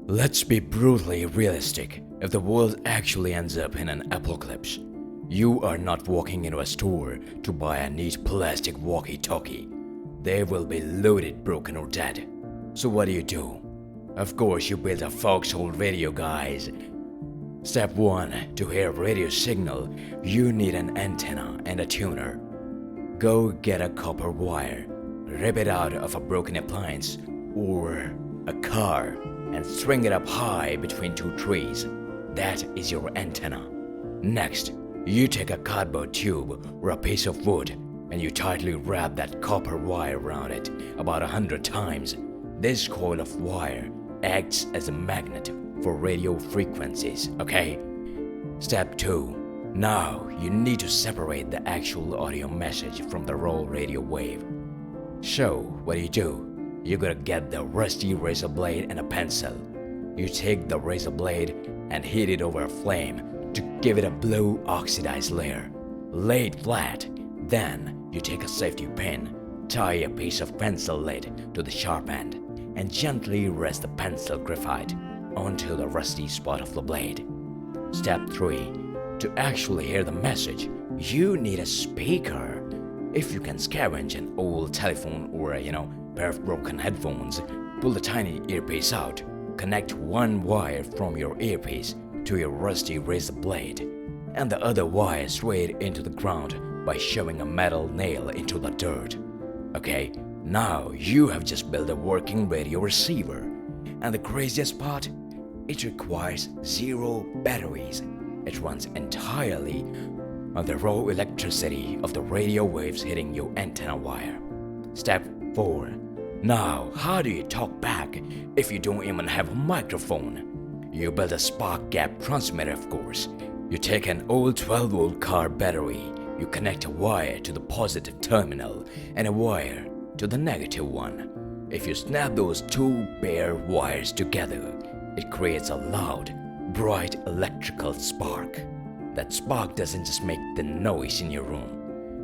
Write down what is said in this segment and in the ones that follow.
Let's be brutally realistic. If the world actually ends up in an apocalypse, you are not walking into a store to buy a neat plastic walkie-talkie. They will be loaded, broken, or dead. So what do? Of course, you build a foxhole radio, guys. Step 1. To hear a radio signal, you need an antenna and a tuner. Go get a copper wire, rip it out of a broken appliance or a car, and string it up high between two trees. That is your antenna. Next, you take a cardboard tube or a piece of wood and you tightly wrap that copper wire around it about 100 times. This coil of wire acts as a magnet for radio frequencies, okay? Step 2. Now you need to separate the actual audio message from the raw radio wave. So what do? You gotta get the rusty razor blade and a pencil. You take the razor blade and heat it over a flame to give it a blue oxidized layer. Lay it flat. Then you take a safety pin, tie a piece of pencil lead to the sharp end, and gently rest the pencil graphite onto the rusty spot of the blade. Step 3. To actually hear the message, you need a speaker. If you can scavenge an old telephone or pair of broken headphones, pull the tiny earpiece out, connect one wire from your earpiece to your rusty razor blade, and the other wire straight into the ground by shoving a metal nail into the dirt. Okay, now you have just built a working radio receiver. And the craziest part? It requires 0 batteries. It runs entirely on the raw electricity of the radio waves hitting your antenna wire. Step 4. Now, how do you talk back if you don't even have a microphone? You build a spark gap transmitter, of course. You take an old 12-volt car battery, you connect a wire to the positive terminal and a wire to the negative one. If you snap those two bare wires together, it creates a loud, bright electrical spark. That spark doesn't just make the noise in your room.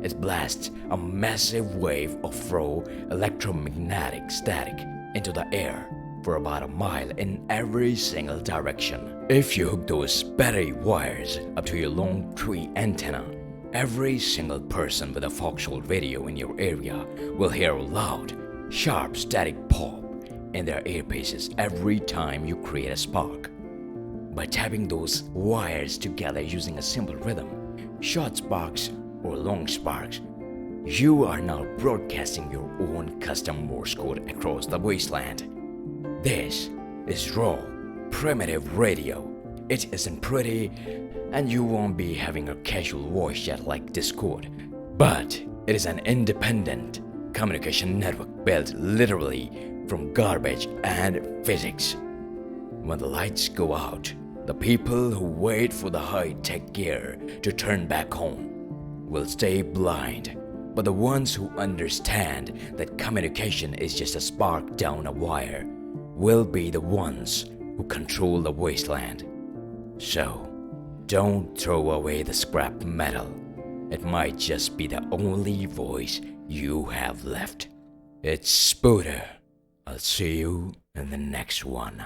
It blasts a massive wave of raw electromagnetic static into the air for about a mile in every single direction. If you hook those battery wires up to your long tree antenna, every single person with a foxhole radio in your area will hear a loud, sharp static pop in their earpieces every time you create a spark. By tapping those wires together using a simple rhythm, short sparks or long sparks, you are now broadcasting your own custom Morse code across the wasteland. This is raw, primitive radio. It isn't pretty, and you won't be having a casual voice chat like Discord, but it is an independent communication network built literally from garbage and physics. When the lights go out, the people who wait for the high-tech gear to turn back on will stay blind, but the ones who understand that communication is just a spark down a wire will be the ones who control the wasteland. So, don't throw away the scrap metal. It might just be the only voice you have left. It's Spooder. I'll see you in the next one.